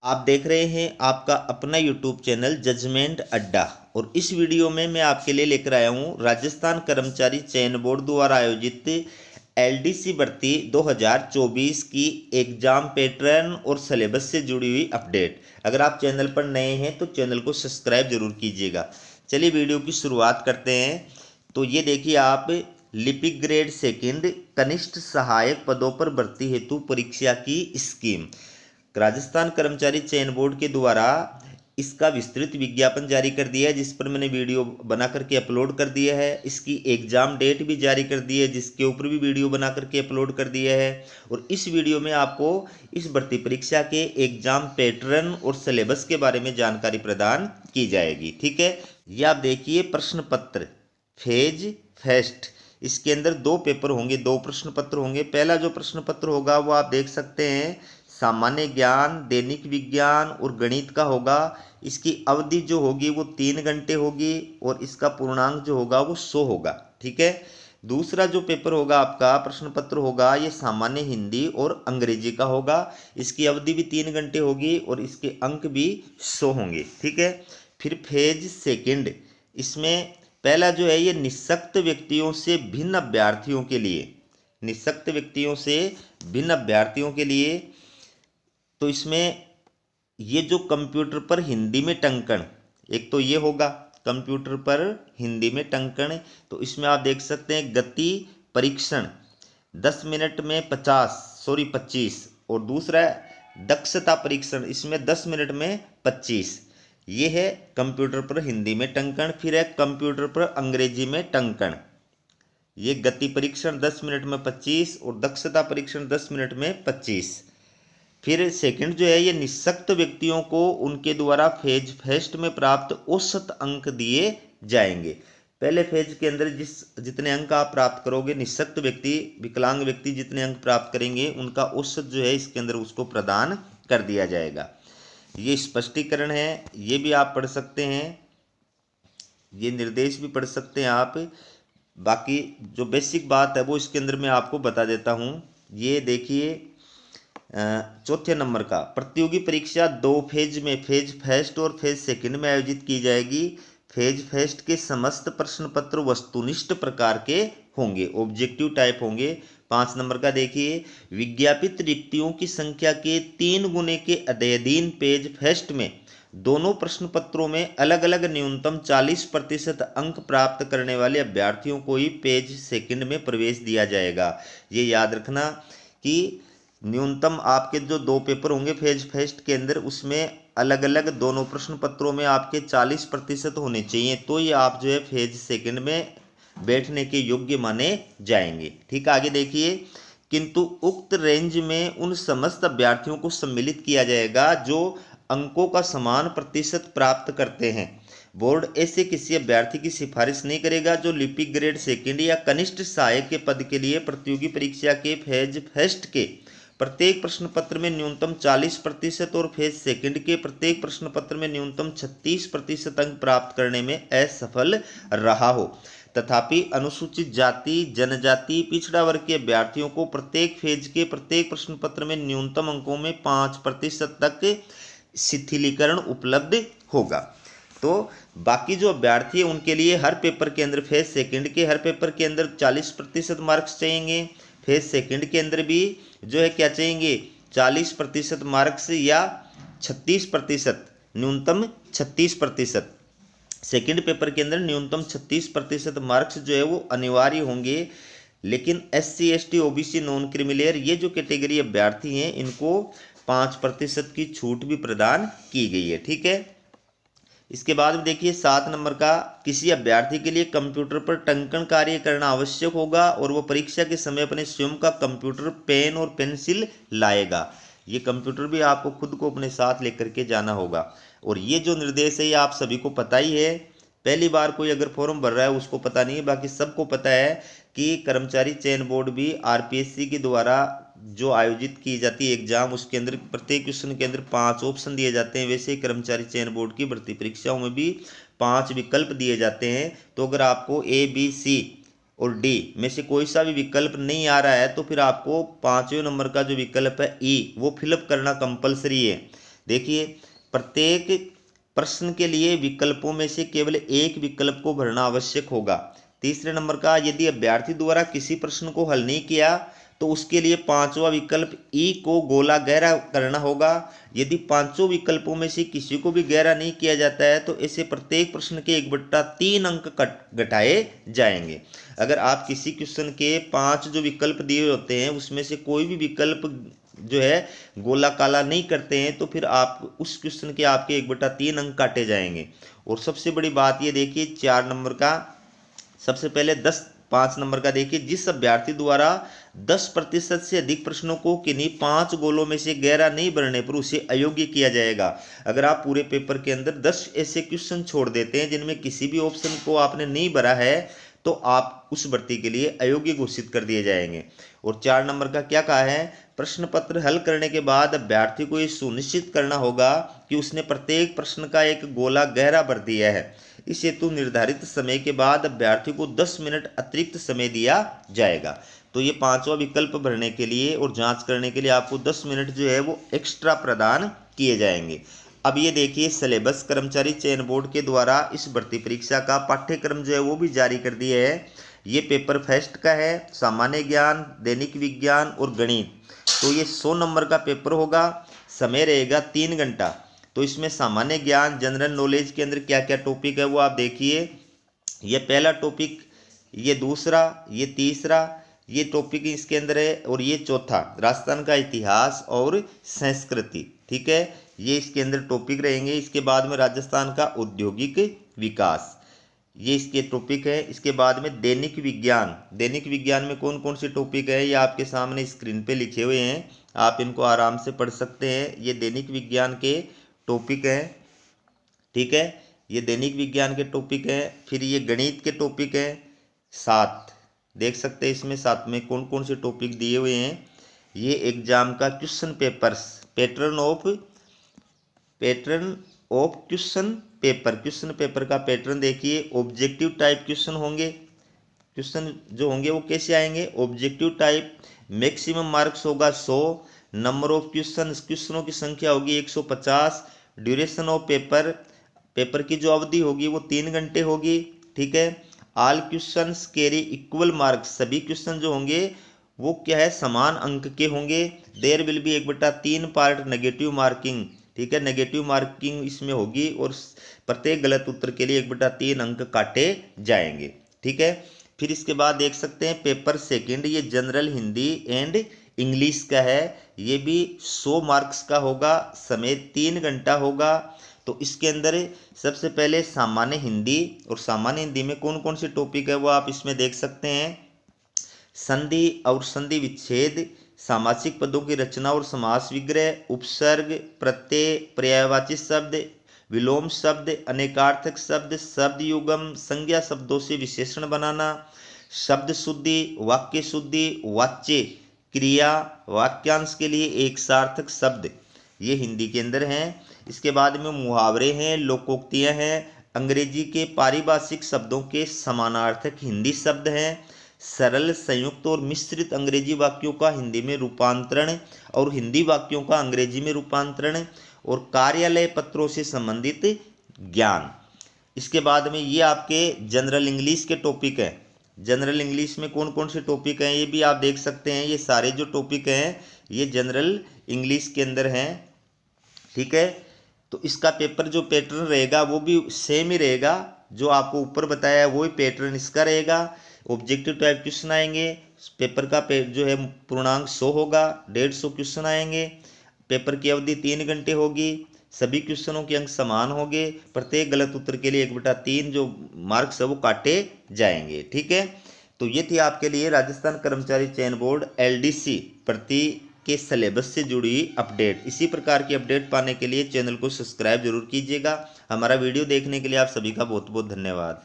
आप देख रहे हैं आपका अपना यूट्यूब चैनल जजमेंट अड्डा। और इस वीडियो में मैं आपके लिए लेकर आया हूं राजस्थान कर्मचारी चयन बोर्ड द्वारा आयोजित एलडीसी भर्ती 2024 की एग्जाम पैटर्न और सिलेबस से जुड़ी हुई अपडेट। अगर आप चैनल पर नए हैं तो चैनल को सब्सक्राइब जरूर कीजिएगा। चलिए वीडियो की शुरुआत करते हैं। तो ये देखिए आप, लिपिक ग्रेड सेकंड कनिष्ठ सहायक पदों पर भर्ती हेतु परीक्षा की स्कीम। राजस्थान कर्मचारी चयन बोर्ड के द्वारा इसका विस्तृत विज्ञापन जारी कर दिया है, जिस पर मैंने वीडियो बना करके अपलोड कर दिया है। इसकी एग्जाम डेट भी जारी कर दी है, जिसके ऊपर भी वीडियो बना करके अपलोड कर दिया है। और इस वीडियो में आपको इस भर्ती परीक्षा के एग्जाम पैटर्न और सिलेबस के बारे में जानकारी प्रदान की जाएगी। ठीक है, ये आप देखिए प्रश्न पत्र फेज फर्स्ट। इसके अंदर दो पेपर होंगे, दो प्रश्न पत्र होंगे। पहला जो प्रश्न पत्र होगा वो आप देख सकते हैं सामान्य ज्ञान, दैनिक विज्ञान और गणित का होगा। इसकी अवधि जो होगी वो 3 घंटे होगी और इसका पूर्णांक जो होगा वो 100 होगा। ठीक है। दूसरा जो पेपर होगा आपका प्रश्न पत्र होगा ये सामान्य हिंदी और अंग्रेजी का होगा। इसकी अवधि भी 3 घंटे होगी और इसके अंक भी 100 होंगे। ठीक है। फिर फेज सेकंड, इसमें पहला जो है ये निःशक्त व्यक्तियों से भिन्न अभ्यर्थियों के लिए, निःशक्त व्यक्तियों से भिन्न अभ्यर्थियों के लिए। तो इसमें ये जो कंप्यूटर पर हिंदी में टंकण, एक तो ये होगा कंप्यूटर पर हिंदी में टंकण। तो इसमें आप देख सकते हैं गति परीक्षण 10 मिनट में 25। और दूसरा है दक्षता परीक्षण, इसमें 10 मिनट में 25। ये है कंप्यूटर पर हिंदी में टंकण। फिर है कंप्यूटर पर अंग्रेजी में टंकण। ये गति परीक्षण 10 मिनट में 25 और दक्षता परीक्षण 10 मिनट में 25। फिर सेकंड जो है ये निःशक्त व्यक्तियों को उनके द्वारा फेज फर्स्ट में प्राप्त औसत अंक दिए जाएंगे। पहले फेज के अंदर जितने अंक आप प्राप्त करोगे, निःशक्त व्यक्ति, विकलांग व्यक्ति जितने अंक प्राप्त करेंगे उनका औसत जो है इसके अंदर उसको प्रदान कर दिया जाएगा। ये स्पष्टीकरण है, ये भी आप पढ़ सकते हैं, ये निर्देश भी पढ़ सकते हैं आप। बाकी जो बेसिक बात है वो इसके अंदर मैं आपको बता देता हूँ। ये देखिए चौथे नंबर का, प्रतियोगी परीक्षा 2 फेज में, फेज फर्स्ट और फेज सेकंड में आयोजित की जाएगी। फेज फर्स्ट के समस्त प्रश्न पत्र वस्तुनिष्ठ प्रकार के होंगे, ऑब्जेक्टिव टाइप होंगे। 5 नंबर का देखिए, विज्ञापित रिक्तियों की संख्या के 3 गुने के अध्ययन पेज फर्स्ट में दोनों प्रश्न पत्रों में अलग अलग न्यूनतम 40% अंक प्राप्त करने वाले अभ्यर्थियों को ही पेज सेकंड में प्रवेश दिया जाएगा। ये याद रखना कि न्यूनतम आपके जो 2 पेपर होंगे फेज फर्स्ट के अंदर, उसमें अलग अलग दोनों प्रश्न पत्रों में आपके 40% होने चाहिए, तो ये आप जो है फेज सेकंड में बैठने के योग्य माने जाएंगे। ठीक, आगे देखिए, किंतु उक्त रेंज में उन समस्त अभ्यर्थियों को सम्मिलित किया जाएगा जो अंकों का समान प्रतिशत प्राप्त करते हैं। बोर्ड ऐसे किसी अभ्यर्थी की सिफारिश नहीं करेगा जो लिपिक ग्रेड सेकंड या कनिष्ठ सहायक के पद के लिए प्रतियोगी परीक्षा के फेज फर्स्ट के प्रत्येक प्रश्न पत्र में न्यूनतम 40% और फेज सेकंड के प्रत्येक प्रश्न पत्र में न्यूनतम 36% अंक प्राप्त करने में असफल रहा हो। तथापि अनुसूचित जाति, जनजाति, पिछड़ा वर्ग के अभ्यर्थियों को प्रत्येक फेज के प्रत्येक प्रश्न पत्र में न्यूनतम अंकों में 5% तक शिथिलीकरण उपलब्ध होगा। तो बाकी जो अभ्यर्थी है उनके लिए हर पेपर के अंदर, फेज सेकंड के हर पेपर के अंदर 40% मार्क्स चाहिए। फेज सेकंड के अंदर भी जो है क्या चाहिए, 40% मार्क्स या 36%, न्यूनतम 36%। सेकंड पेपर के अंदर न्यूनतम 36% मार्क्स जो है वो अनिवार्य होंगे। लेकिन SC ST OBC non creamy layer ये जो कैटेगरी अभ्यर्थी हैं इनको 5% की छूट भी प्रदान की गई है। ठीक है। इसके बाद में देखिए 7 नंबर का, किसी अभ्यर्थी के लिए कंप्यूटर पर टंकण कार्य करना आवश्यक होगा और वो परीक्षा के समय अपने स्वयं का कंप्यूटर, पेन और पेंसिल लाएगा। ये कंप्यूटर भी आपको खुद को अपने साथ लेकर के जाना होगा। और ये जो निर्देश है ये आप सभी को पता ही है, पहली बार कोई अगर फॉर्म भर रहा है उसको पता नहीं है, बाकी सबको पता है कि कर्मचारी चयन बोर्ड भी RPSC के द्वारा जो आयोजित की जाती है एग्जाम, उसके अंदर प्रत्येक क्वेश्चन के अंदर 5 ऑप्शन दिए जाते हैं। वैसे ही कर्मचारी चयन बोर्ड की भर्ती परीक्षाओं में भी 5 विकल्प दिए जाते हैं। तो अगर आपको A, B, C और D में से कोई सा भी विकल्प नहीं आ रहा है तो फिर आपको 5वें नंबर का जो विकल्प है E वो फिलअप करना कंपलसरी है। देखिए, प्रत्येक प्रश्न के लिए विकल्पों में से केवल एक विकल्प को भरना आवश्यक होगा। तीसरे नंबर का, यदि अभ्यर्थी द्वारा किसी प्रश्न को हल नहीं किया तो उसके लिए पांचवा विकल्प ई को गोला गहरा करना होगा। यदि पांचों विकल्पों में से किसी को भी गहरा नहीं किया जाता है तो ऐसे प्रत्येक प्रश्न के 1/3 अंक घटाए जाएंगे। अगर आप किसी क्वेश्चन के 5 जो विकल्प दिए होते हैं उसमें से कोई भी विकल्प जो है गोला काला नहीं करते हैं तो फिर आप उस क्वेश्चन के आपके 1/3 अंक काटे जाएंगे। और सबसे बड़ी बात ये देखिए 4 नंबर का, सबसे पहले 5 नंबर का देखिए, जिस अभ्यर्थी द्वारा 10% से अधिक प्रश्नों को किन्हीं 5 गोलों में से गहरा नहीं भरने पर उसे अयोग्य किया जाएगा। अगर आप पूरे पेपर के अंदर 10 ऐसे क्वेश्चन छोड़ देते हैं जिनमें किसी भी ऑप्शन को आपने नहीं भरा है तो आप उस भर्ती के लिए अयोग्य घोषित कर दिए जाएंगे। और 4 नंबर का क्या कहा है, प्रश्न पत्र हल करने के बाद अभ्यर्थी को यह सुनिश्चित करना होगा कि उसने प्रत्येक प्रश्न का एक गोला गहरा भर दिया है। इस हेतु निर्धारित समय के बाद अभ्यर्थी को 10 मिनट अतिरिक्त समय दिया जाएगा। तो ये 5वां विकल्प भरने के लिए और जांच करने के लिए आपको 10 मिनट जो है वो एक्स्ट्रा प्रदान किए जाएंगे। अब ये देखिए, सिलेबस कर्मचारी चयन बोर्ड के द्वारा इस भर्ती परीक्षा का पाठ्यक्रम जो है वो भी जारी कर दिया है। ये पेपर फर्स्ट का है, सामान्य ज्ञान, दैनिक विज्ञान और गणित। तो ये 100 नंबर का पेपर होगा, समय रहेगा 3 घंटा। तो इसमें सामान्य ज्ञान, जनरल नॉलेज के अंदर क्या क्या टॉपिक है वो आप देखिए। ये पहला टॉपिक, ये दूसरा, ये तीसरा, ये टॉपिक इसके अंदर है, और ये चौथा राजस्थान का इतिहास और संस्कृति। ठीक है, ये इसके अंदर टॉपिक रहेंगे। इसके बाद में राजस्थान का औद्योगिक विकास, ये इसके टॉपिक है। इसके बाद में दैनिक विज्ञान, दैनिक विज्ञान में कौन कौन से टॉपिक है ये आपके सामने स्क्रीन पे लिखे हुए हैं, आप इनको आराम से पढ़ सकते हैं। ये दैनिक विज्ञान के टॉपिक हैं। ठीक है, ये दैनिक विज्ञान के टॉपिक हैं। फिर ये गणित के टॉपिक हैं 7, देख सकते हैं इसमें 7 में कौन कौन से टॉपिक दिए हुए हैं। ये एग्जाम का question papers, pattern of question paper का पैटर्न देखिए। ऑब्जेक्टिव टाइप क्वेश्चन होंगे, क्वेश्चन जो होंगे वो कैसे आएंगे, ऑब्जेक्टिव टाइप। मैक्सिमम मार्क्स होगा 100, नंबर ऑफ क्वेश्चनों की संख्या होगी 150, ड्यूरेशन ऑफ पेपर की जो अवधि होगी वो 3 घंटे होगी। ठीक है, all questions carry equal marks, सभी क्वेश्चन जो होंगे वो क्या है, समान अंक के होंगे। There will be 1/3 part negative marking. ठीक है, नेगेटिव मार्किंग इसमें होगी और प्रत्येक गलत उत्तर के लिए 1/3 अंक काटे जाएंगे। ठीक है, फिर इसके बाद देख सकते हैं पेपर सेकंड, ये जनरल हिंदी एंड इंग्लिश का है। ये भी 100 मार्क्स का होगा, समय 3 घंटा होगा। तो इसके अंदर सबसे पहले सामान्य हिंदी, और सामान्य हिंदी में कौन कौन से टॉपिक है वो आप इसमें देख सकते हैं। संधि और संधि विच्छेद, सामासिक पदों की रचना और समास विग्रह, उपसर्ग, प्रत्यय, पर्यायवाची शब्द, विलोम शब्द, अनेकार्थक शब्द, शब्द युगम, संज्ञा शब्दों से विशेषण बनाना, शब्द शुद्धि, वाक्य शुद्धि, वाच्य, क्रिया, वाक्यांश के लिए एक सार्थक शब्द, ये हिंदी के अंदर हैं। इसके बाद में मुहावरे हैं, लोकोक्तियां हैं, अंग्रेजी के पारिभाषिक शब्दों के समानार्थक हिंदी शब्द हैं, सरल, संयुक्त और मिश्रित अंग्रेजी वाक्यों का हिंदी में रूपांतरण और हिंदी वाक्यों का अंग्रेजी में रूपांतरण, और कार्यालय पत्रों से संबंधित ज्ञान। इसके बाद में ये आपके जनरल इंग्लिश के टॉपिक हैं। जनरल इंग्लिश में कौन कौन से टॉपिक हैं ये भी आप देख सकते हैं। ये सारे जो टॉपिक हैं ये जनरल इंग्लिश के अंदर हैं। ठीक है, तो इसका पेपर जो पैटर्न रहेगा वो भी सेम ही रहेगा, जो आपको ऊपर बताया है वही पैटर्न इसका रहेगा। ऑब्जेक्टिव टाइप क्वेश्चन आएंगे, पेपर का जो है पूर्णांक 100 होगा, 150 क्वेश्चन आएंगे, पेपर की अवधि 3 घंटे होगी, सभी क्वेश्चनों के अंक समान होंगे, प्रत्येक गलत उत्तर के लिए 1/3 जो मार्क्स है वो काटे जाएंगे। ठीक है, तो ये थी आपके लिए राजस्थान कर्मचारी चयन बोर्ड LDC भर्ती के सिलेबस से जुड़ी अपडेट। इसी प्रकार की अपडेट पाने के लिए चैनल को सब्सक्राइब जरूर कीजिएगा। हमारा वीडियो देखने के लिए आप सभी का बहुत बहुत धन्यवाद।